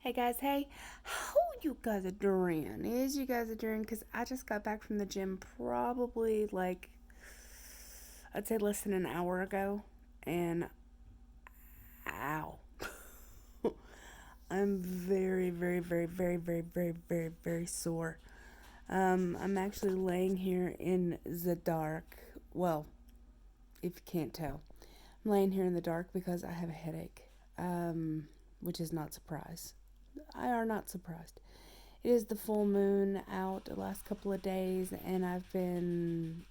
Hey guys, hey, how you guys are doing? You guys are doing? Because I just got back from the gym probably like, I'd say less than an hour ago. And ow. I'm very, very, very, very, very, very, very, very sore. I'm actually laying here in the dark. Well, if you can't tell, I'm laying here in the dark because I have a headache, which is not surprise. I are not surprised. It is the full moon out the last couple of days, and I've been,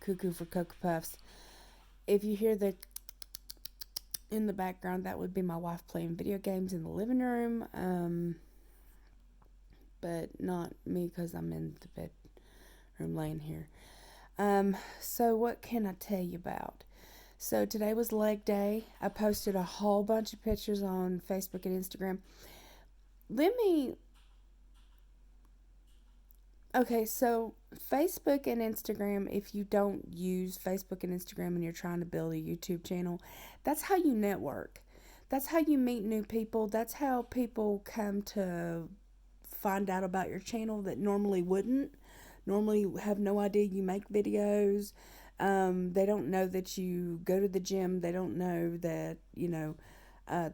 cuckoo for Cocoa Puffs. If you hear the in the background, that would be my wife playing video games in the living room, but not me because I'm in the bedroom laying here. So what can I tell you about? So today was leg day. I posted a whole bunch of pictures on Facebook and Instagram. Let me Okay, so Facebook and Instagram, if you don't use Facebook and Instagram and you're trying to build a YouTube channel, that's how you network. That's how you meet new people. That's how people come to find out about your channel that normally wouldn't. Normally have no idea you make videos. They don't know that you go to the gym. They don't know that,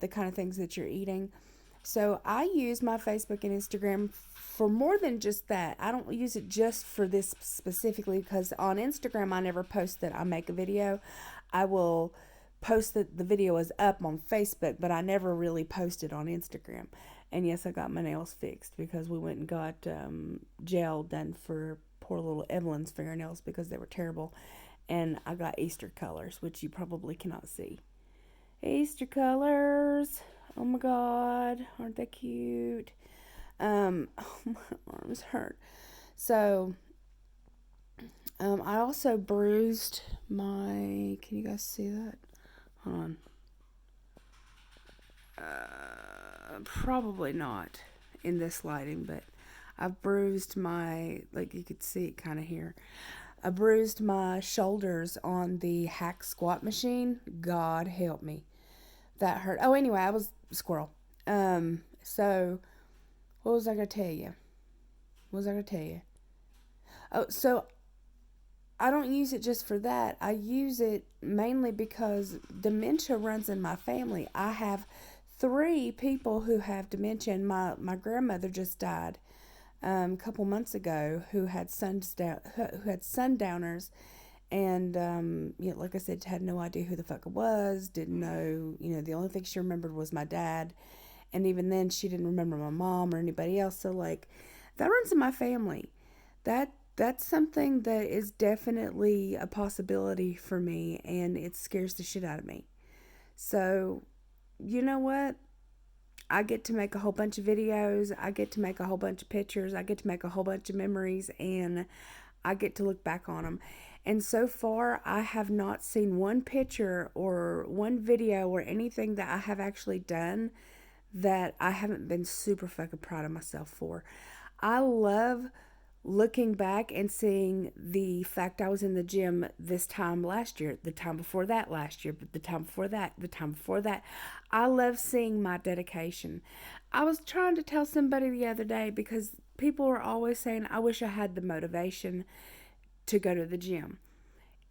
the kind of things that you're eating. So I use my Facebook and Instagram for more than just that. I don't use it just for this specifically because on Instagram I never post that I make a video. I will post that the video is up on Facebook, but I never really post it on Instagram. And yes, I got my nails fixed because we went and got gel done for poor little Evelyn's fingernails because they were terrible. And I got Easter colors, which you probably cannot see. Easter colors. Oh my god, aren't they cute? Oh, my arms hurt. So, I also bruised my. Can you guys see that? Hold on. Probably not in this lighting, but I've bruised my. Like you could see it kind of here. I bruised my shoulders on the hack squat machine. God help me. That hurt. Oh, anyway, I was squirrel. So what was I gonna tell you? What was I gonna tell you? Oh, so I don't use it just for that. I use it mainly because dementia runs in my family. I have three people who have dementia, and my grandmother just died a couple months ago who had sundowners, and like I said, had no idea who the fuck I was. Didn't know. The only thing she remembered was my dad, and even then, she didn't remember my mom or anybody else. So like, that runs in my family. That's something that is definitely a possibility for me, and it scares the shit out of me. So, you know what? I get to make a whole bunch of videos. I get to make a whole bunch of pictures. I get to make a whole bunch of memories, and I get to look back on them. And so far, I have not seen one picture or one video or anything that I have actually done that I haven't been super fucking proud of myself for. I love looking back and seeing the fact I was in the gym this time last year, the time before that last year, but the time before that, the time before that. I love seeing my dedication. I was trying to tell somebody the other day because people are always saying, I wish I had the motivation to go to the gym.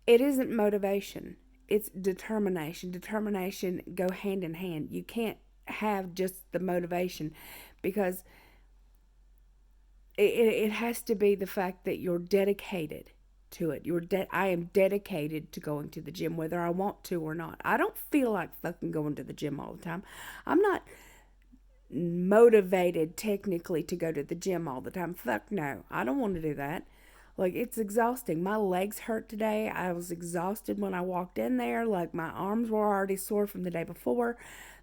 It isn't motivation, it's determination. Determination go hand in hand. You can't have just the motivation because it has to be the fact that you're dedicated to it. I am dedicated to going to the gym whether I want to or not. I don't feel like fucking going to the gym all the time. I'm not motivated technically to go to the gym all the time. Fuck no. I don't want to do that. Like, it's exhausting. My legs hurt today. I was exhausted when I walked in there. Like, my arms were already sore from the day before.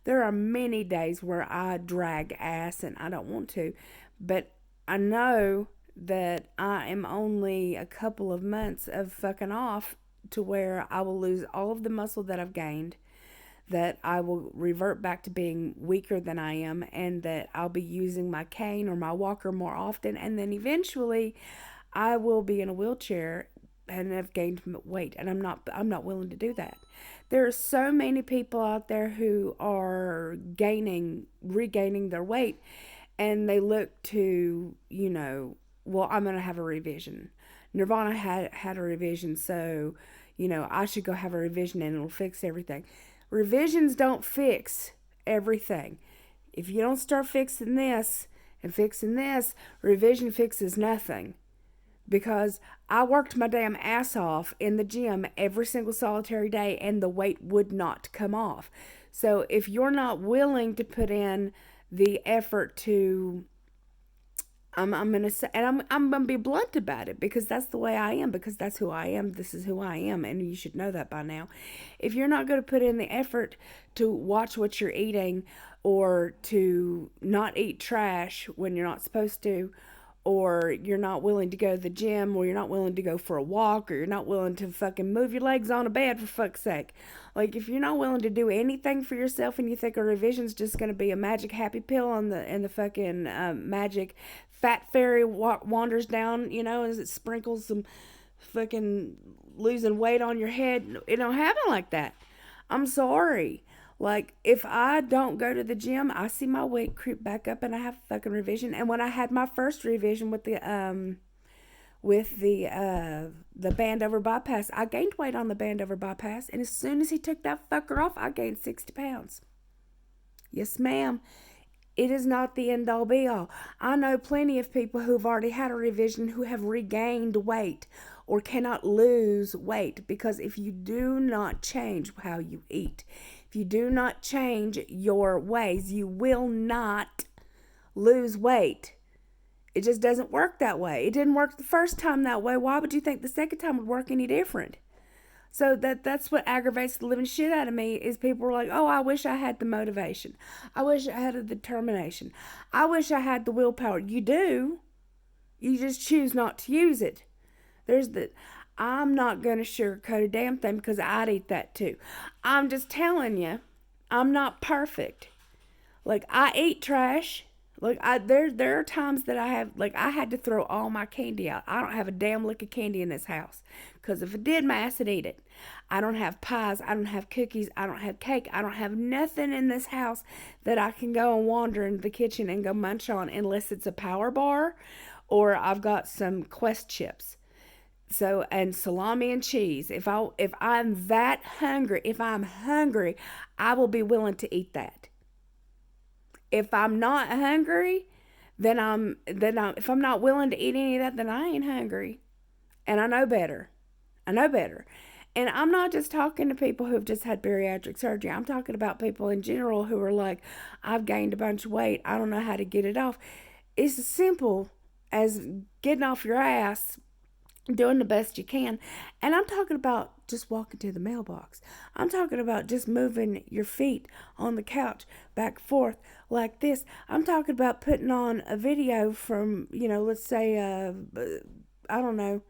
There are many days where I drag ass and I don't want to. But I know that I am only a couple of months of fucking off to where I will lose all of the muscle that I've gained, that I will revert back to being weaker than I am, and that I'll be using my cane or my walker more often, and then eventually I will be in a wheelchair and have gained weight, and I'm not willing to do that. There are so many people out there who are regaining their weight, and they look to, well, I'm going to have a revision. Nirvana had a revision, so, I should go have a revision and it'll fix everything. Revisions don't fix everything. If you don't start fixing this and fixing this, revision fixes nothing. Because I worked my damn ass off in the gym every single solitary day and the weight would not come off. So if you're not willing to put in the effort to, I'm gonna say, and I'm gonna be blunt about it because that's the way I am, because that's who I am. This is who I am, and you should know that by now. If you're not going to put in the effort to watch what you're eating, or to not eat trash when you're not supposed to, or you're not willing to go to the gym, or you're not willing to go for a walk, or you're not willing to fucking move your legs on a bed, for fuck's sake. Like, if you're not willing to do anything for yourself and you think a revision's just going to be a magic happy pill and the fucking magic fat fairy wanders down, as it sprinkles some fucking losing weight on your head, it don't happen like that. I'm sorry. Like, if I don't go to the gym, I see my weight creep back up and I have a fucking revision. And when I had my first revision with the band over bypass, I gained weight on the band over bypass, and as soon as he took that fucker off, I gained 60 pounds. Yes, ma'am. It is not the end all be all. I know plenty of people who've already had a revision who have regained weight or cannot lose weight, because if you do not change how you eat, if you do not change your ways, you will not lose weight. It just doesn't work that way. It didn't work the first time that way. Why would you think the second time would work any different? So that's what aggravates the living shit out of me, is people are like, oh, I wish I had the motivation. I wish I had the determination. I wish I had the willpower. You do. You just choose not to use it. I'm not going to sugarcoat a damn thing, because I'd eat that too. I'm just telling you, I'm not perfect. Like, I eat trash. Like, there are times that I had to throw all my candy out. I don't have a damn lick of candy in this house, because if it did, my ass would eat it. I don't have pies. I don't have cookies. I don't have cake. I don't have nothing in this house that I can go and wander into the kitchen and go munch on, unless it's a Power Bar or I've got some Quest chips. So, and salami and cheese. If I'm that hungry, if I'm hungry, I will be willing to eat that. If I'm not hungry, if I'm not willing to eat any of that, then I ain't hungry. And I know better. I know better. And I'm not just talking to people who've just had bariatric surgery. I'm talking about people in general who are like, I've gained a bunch of weight. I don't know how to get it off. It's as simple as getting off your ass, doing the best you can. And I'm talking about just walking to the mailbox. I'm talking about just moving your feet on the couch back and forth like this. I'm talking about putting on a video from, let's say, I don't know,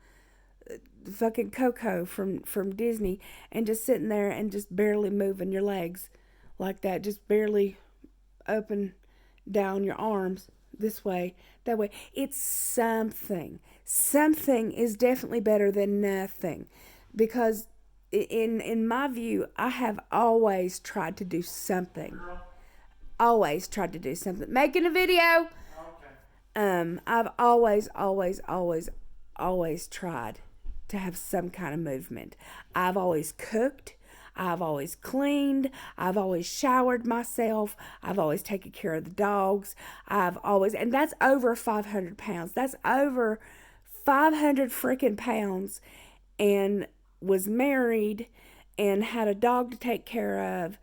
fucking Coco from Disney, and just sitting there and just barely moving your legs like that, just barely open down your arms this way, that way. It's something. Something is definitely better than nothing, because in my view, I have always tried to do something. Always tried to do something. Making a video. I've always tried to have some kind of movement. I've always cooked. I've always cleaned. I've always showered myself. I've always taken care of the dogs. And that's over 500 pounds. That's over 500 freaking pounds, and was married and had a dog to take care of,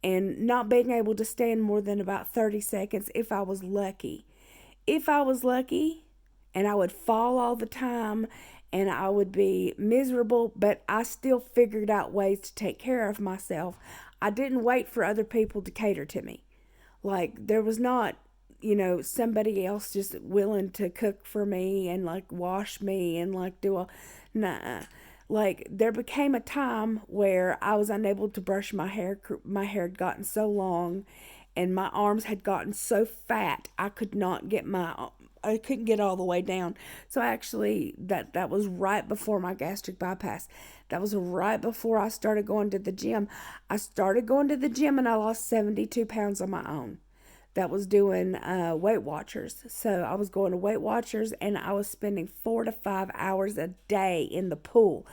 and not being able to stand more than about 30 seconds if I was lucky. If I was lucky, and I would fall all the time, and I would be miserable, but I still figured out ways to take care of myself. I didn't wait for other people to cater to me. Like, there was not, somebody else just willing to cook for me and, like, wash me and, like, do a, nah. Like, there became a time where I was unable to brush my hair. My hair had gotten so long, and my arms had gotten so fat, I could not get my I couldn't get all the way down. So actually, that was right before my gastric bypass. That was right before I started going to the gym. I started going to the gym and I lost 72 pounds on my own. That was doing Weight Watchers. So I was going to Weight Watchers and I was spending 4 to 5 hours a day in the pool.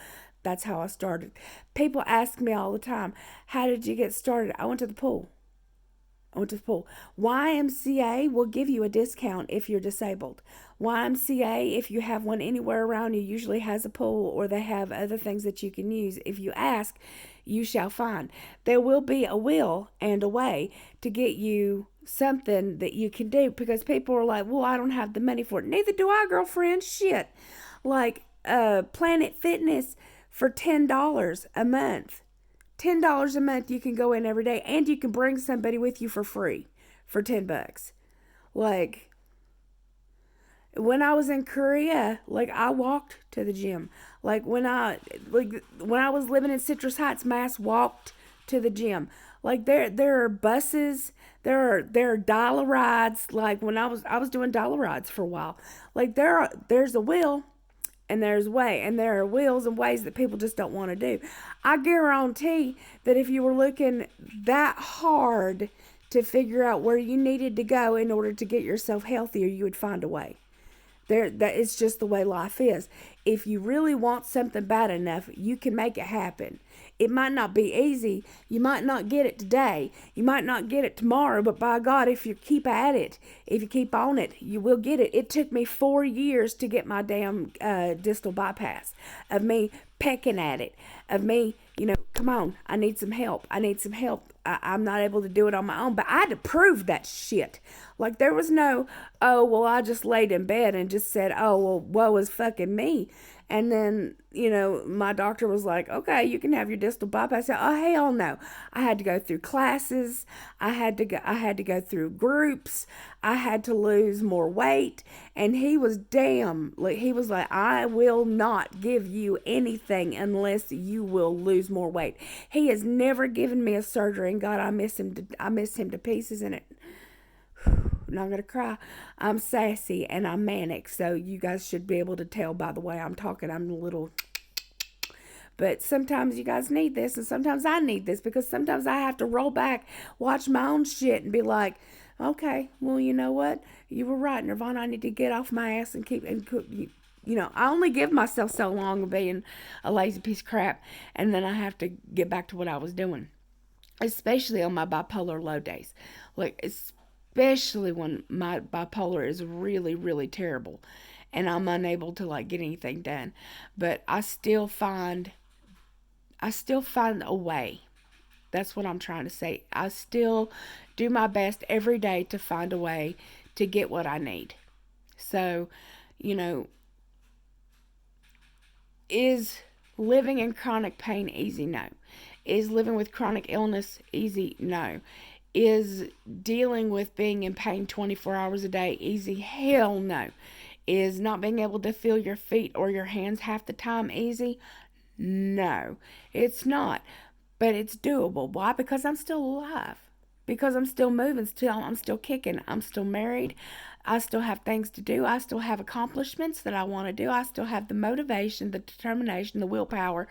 That's how I started. People ask me all the time, how did you get started? I went to the pool. I went to the pool. YMCA will give you a discount if you're disabled. YMCA, if you have one anywhere around you, usually has a pool or they have other things that you can use. If you ask, you shall find. There will be a will and a way to get you something that you can do, because people are like, well, I don't have the money for it. Neither do I, girlfriend. Shit. Like Planet Fitness for $10 a month. $10 a month, you can go in every day and you can bring somebody with you for free for $10. Like, when I was in Korea, like, I walked to the gym. When I was living in Citrus Heights, Mass, walked to the gym. Like, there are buses, there are dollar rides. Like, when I was doing dollar rides for a while. Like, there's a will and there's way, and there are wills and ways that people just don't want to do. I guarantee that if you were looking that hard to figure out where you needed to go in order to get yourself healthier, you would find a way. That it's just the way life is. If you really want something bad enough, you can make it happen. It might not be easy. You might not get it today. You might not get it tomorrow, but by God, if you keep at it, if you keep on it, you will get it. It took me 4 years to get my damn distal bypass, of me pecking at it, of me, come on, I need some help. I need some help. I'm not able to do it on my own, but I had to prove that shit. Like, there was no, oh, well, I just laid in bed and just said, oh, well, woe is fucking me. And then, my doctor was like, okay, you can have your distal bypass. I said, oh, hell no. I had to go through classes. I had to go through groups. I had to lose more weight. And he was he was like, I will not give you anything unless you will lose more weight. He has never given me a surgery, and God, I miss him to pieces in it. Not gonna cry. I'm sassy and I'm manic, so you guys should be able to tell by the way I'm talking. I'm a little, but sometimes you guys need this, and sometimes I need this, because sometimes I have to roll back, watch my own shit, and be like, okay, well, you know what? You were right, Nirvana. I need to get off my ass and keep and cook. I only give myself so long of being a lazy piece of crap, and then I have to get back to what I was doing, especially on my bipolar low days. Like, especially when my bipolar is really, really terrible and I'm unable to like get anything done. But I still find a way. That's what I'm trying to say. I still do my best every day to find a way to get what I need. So, is living in chronic pain easy? No. Is living with chronic illness easy? No. Is dealing with being in pain 24 hours a day easy? Hell no. Is not being able to feel your feet or your hands half the time easy? No, it's not. But it's doable. Why? Because I'm still alive. Because I'm still moving. I'm still kicking. I'm still married. I still have things to do. I still have accomplishments that I want to do. I still have the motivation, the determination, the willpower,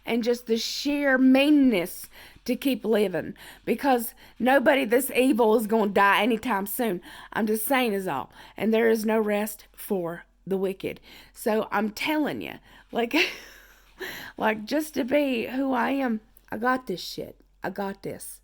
and just the sheer meanness to keep living, because nobody this evil is going to die anytime soon. I'm just saying is all. And there is no rest for the wicked. So I'm telling you, like, like, just to be who I am, I got this shit. I got this.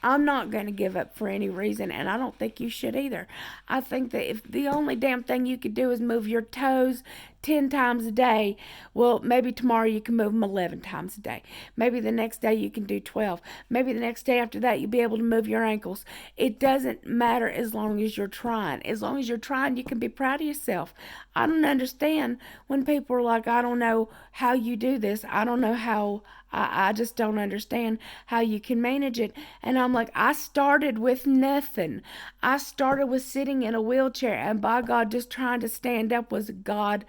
I'm not going to give up for any reason, and I don't think you should either. I think that if the only damn thing you could do is move your toes 10 times a day, well, maybe tomorrow you can move them 11 times a day. Maybe the next day you can do 12. Maybe the next day after that you'll be able to move your ankles. It doesn't matter as long as you're trying. As long as you're trying, you can be proud of yourself. I don't understand when people are like, I don't know how you do this. I don't know how. I just don't understand how you can manage it. And I'm like, I started with nothing. I started with sitting in a wheelchair, and by God, just trying to stand up was God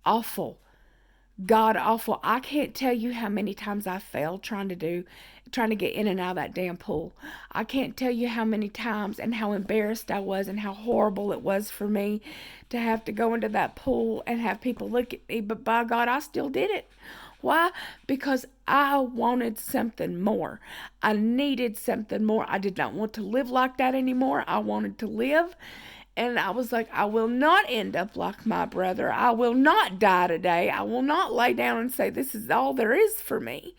awful. God awful. I can't tell you how many times I failed trying to do trying to get in and out of that damn pool. I can't tell you how many times and how embarrassed I was and how horrible it was for me to have to go into that pool and have people look at me. But by God, I still did it. Why? Because I wanted something more. I needed something more. I did not want to live like that anymore. I wanted to live. And I was like, I will not end up like my brother. I will not die today. I will not lay down and say, this is all there is for me.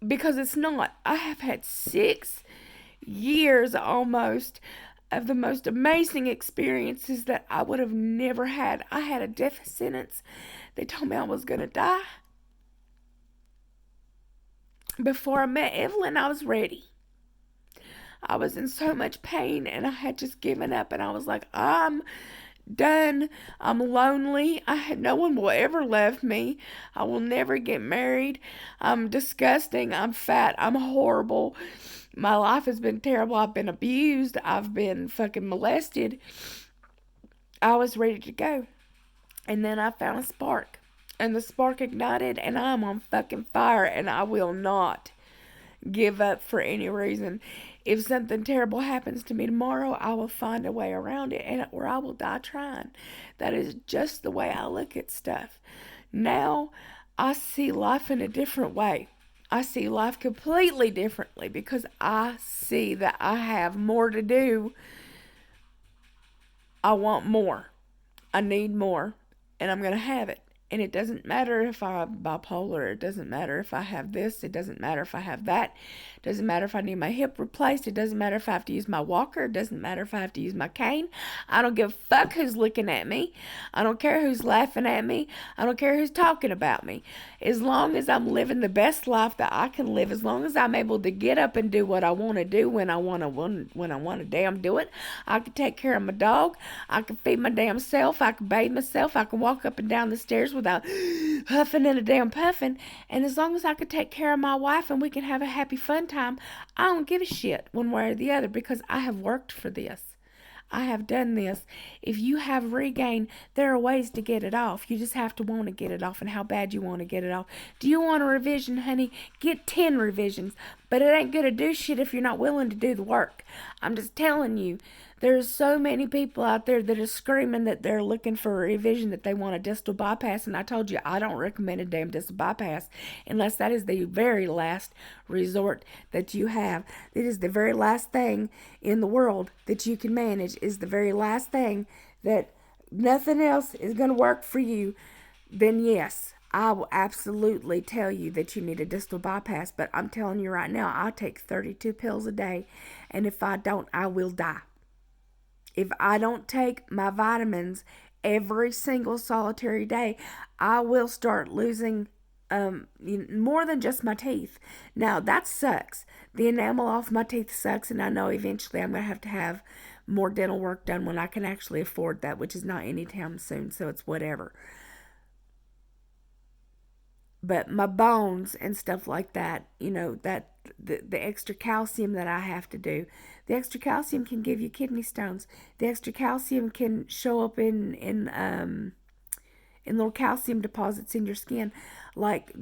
Because it's not. I have had 6 years almost of the most amazing experiences that I would have never had. I had a death sentence. They told me I was going to die. Before I met Evelyn, I was ready. I was in so much pain and I had just given up, and I was like, I'm done. I'm lonely. No one will ever love me. I will never get married. I'm disgusting. I'm fat. I'm horrible. My life has been terrible. I've been abused. I've been fucking molested. I was ready to go. And then I found a spark. And the spark ignited, and I'm on fucking fire, and I will not give up for any reason. If something terrible happens to me tomorrow, I will find a way around it, or I will die trying. That is just the way I look at stuff. Now, I see life in a different way. I see life completely differently because I see that I have more to do. I want more. I need more, and I'm going to have it. And it doesn't matter if I'm bipolar. It doesn't matter if I have this. It doesn't matter if I have that. It doesn't matter if I need my hip replaced. It doesn't matter if I have to use my walker. It doesn't matter if I have to use my cane. I don't give a fuck who's looking at me. I don't care who's laughing at me. I don't care who's talking about me. As long as I'm living the best life that I can live, as long as I'm able to get up and do what I want to do when I want to damn do it. I can take care of my dog. I can feed my damn self. I can bathe myself. I can walk up and down the stairs without huffing and a damn puffing. And as long as I can take care of my wife and we can have a happy fun time, I don't give a shit one way or the other, because I have worked for this. I have done this. If you have regain, there are ways to get it off. You just have to want to get it off and how bad you want to get it off. Do you want a revision, honey? Get 10 revisions. But it ain't going to do shit if you're not willing to do the work. I'm just telling you. There's so many people out there that are screaming that they're looking for a revision, that they want a distal bypass. And I told you, I don't recommend a damn distal bypass unless that is the very last resort that you have. It is the very last thing in the world that you can manage, is the very last thing that nothing else is going to work for you. Then yes, I will absolutely tell you that you need a distal bypass. But I'm telling you right now, I take 32 pills a day. And if I don't, I will die. If I don't take my vitamins every single solitary day, I will start losing more than just my teeth. Now, that sucks. The enamel off my teeth sucks, and I know eventually I'm going to have more dental work done when I can actually afford that, which is not anytime soon, so it's whatever. But my bones and stuff like that, that the extra calcium that I have to do, the extra calcium can give you kidney stones. The extra calcium can show up in little calcium deposits in your skin. Like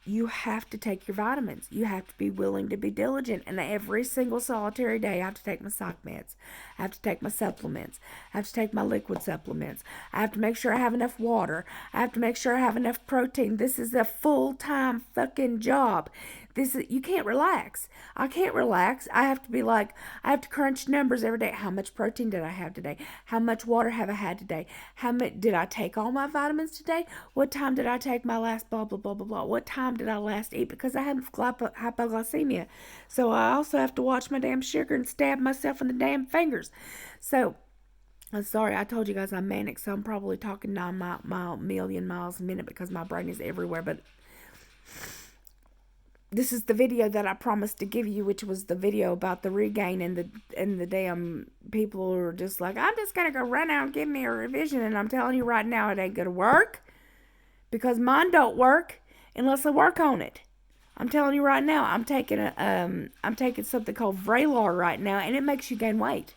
you have to take your vitamins. You have to be willing to be diligent. And every single solitary day, I have to take my psych meds. I have to take my supplements. I have to take my liquid supplements. I have to make sure I have enough water. I have to make sure I have enough protein. This is a full-time fucking job. You can't relax. I can't relax. I have to crunch numbers every day. How much protein did I have today? How much water have I had today? How much did I take all my vitamins today? What time did I take my last blah, blah, blah, blah, blah? What time did I last eat? Because I have hypoglycemia. So I also have to watch my damn sugar and stab myself in the damn fingers. So, I'm sorry, I told you guys I'm manic, so I'm probably talking 9 million miles a minute because my brain is everywhere, but this is the video that I promised to give you, which was the video about the regain, and the damn people who are just like, I'm just going to go run out and give me a revision. And I'm telling you right now, it ain't going to work, because mine don't work unless I work on it. I'm telling you right now, I'm taking something called Vraylar right now, and it makes you gain weight.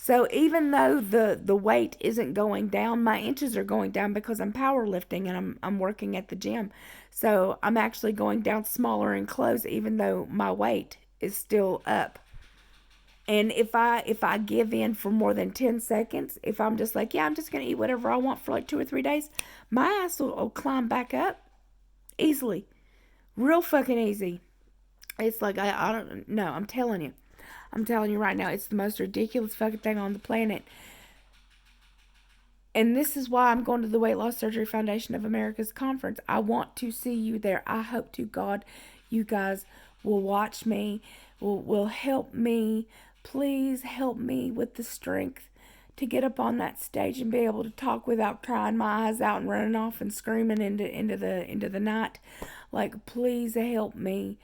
So even though the weight isn't going down, my inches are going down because I'm powerlifting and I'm working at the gym. So I'm actually going down smaller in clothes even though my weight is still up. And if I give in for more than 10 seconds, if I'm just like, yeah, I'm just going to eat whatever I want for like 2 or 3 days, my ass will climb back up easily. Real fucking easy. It's like I don't know, I'm telling you. I'm telling you right now, it's the most ridiculous fucking thing on the planet. And this is why I'm going to the Weight Loss Surgery Foundation of America's conference. I want to see you there. I hope to God you guys will watch me, will help me. Please help me with the strength to get up on that stage and be able to talk without crying my eyes out and running off and screaming into the night. Like, please help me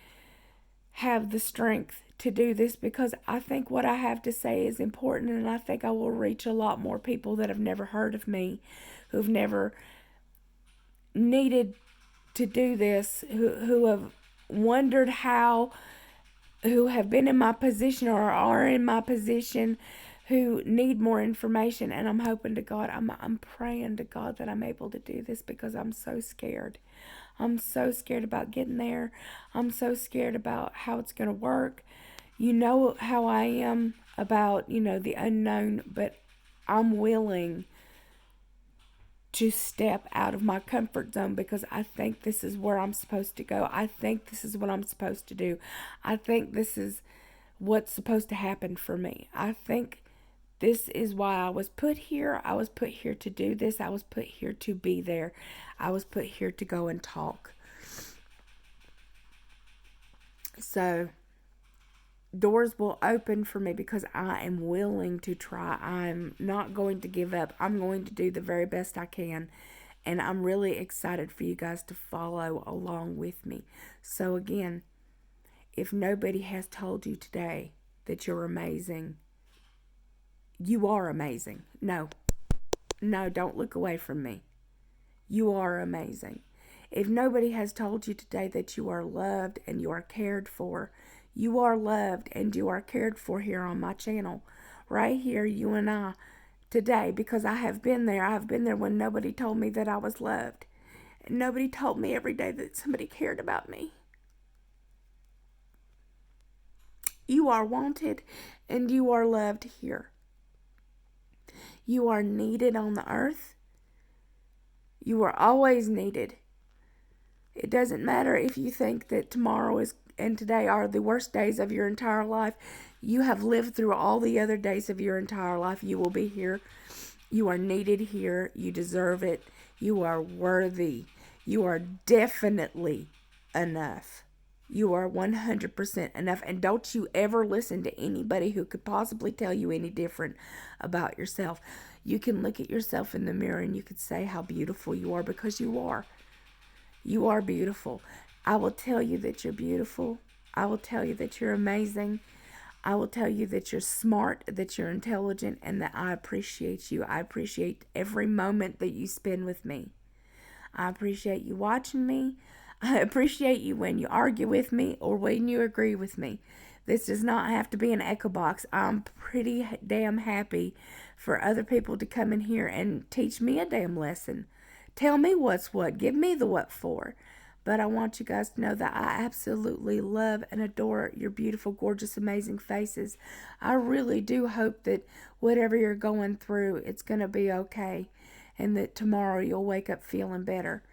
have the strength to do this, because I think what I have to say is important, and I think I will reach a lot more people that have never heard of me, who've never needed to do this, who have wondered how, who have been in my position or are in my position, who need more information. And I'm hoping to God, I'm praying to God that I'm able to do this, because I'm so scared. I'm so scared about getting there. I'm so scared about how it's going to work. You know how I am about, the unknown, but I'm willing to step out of my comfort zone, because I think this is where I'm supposed to go. I think this is what I'm supposed to do. I think this is what's supposed to happen for me. I think this is why I was put here. I was put here to do this. I was put here to be there. I was put here to go and talk. So doors will open for me because I am willing to try. I'm not going to give up. I'm going to do the very best I can. And I'm really excited for you guys to follow along with me. So again, if nobody has told you today that you're amazing, you are amazing. No, don't look away from me. You are amazing. If nobody has told you today that you are loved and you are cared for, you are loved and you are cared for here on my channel. Right here, you and I, today, because I have been there. I've been there when nobody told me that I was loved. And nobody told me every day that somebody cared about me. You are wanted and you are loved here. You are needed on the earth. You are always needed. It doesn't matter if you think that tomorrow is and today are the worst days of your entire life. You have lived through all the other days of your entire life. You will be here. You are needed here. You deserve it. You are worthy. You are definitely enough. You are 100% enough. And don't you ever listen to anybody who could possibly tell you any different about yourself. You can look at yourself in the mirror and you can say how beautiful you are, because you are. You are beautiful. I will tell you that you're beautiful. I will tell you that you're amazing. I will tell you that you're smart, that you're intelligent, and that I appreciate you. I appreciate every moment that you spend with me. I appreciate you watching me. I appreciate you when you argue with me or when you agree with me. This does not have to be an echo box. I'm pretty damn happy for other people to come in here and teach me a damn lesson. Tell me what's what. Give me the what for. But I want you guys to know that I absolutely love and adore your beautiful, gorgeous, amazing faces. I really do hope that whatever you're going through, it's going to be okay. And that tomorrow you'll wake up feeling better.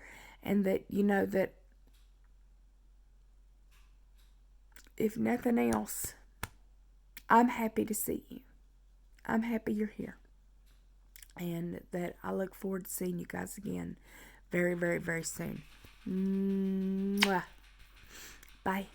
And that you know that if nothing else, I'm happy to see you. I'm happy you're here. And that I look forward to seeing you guys again very, very, very soon. Mwah. Bye.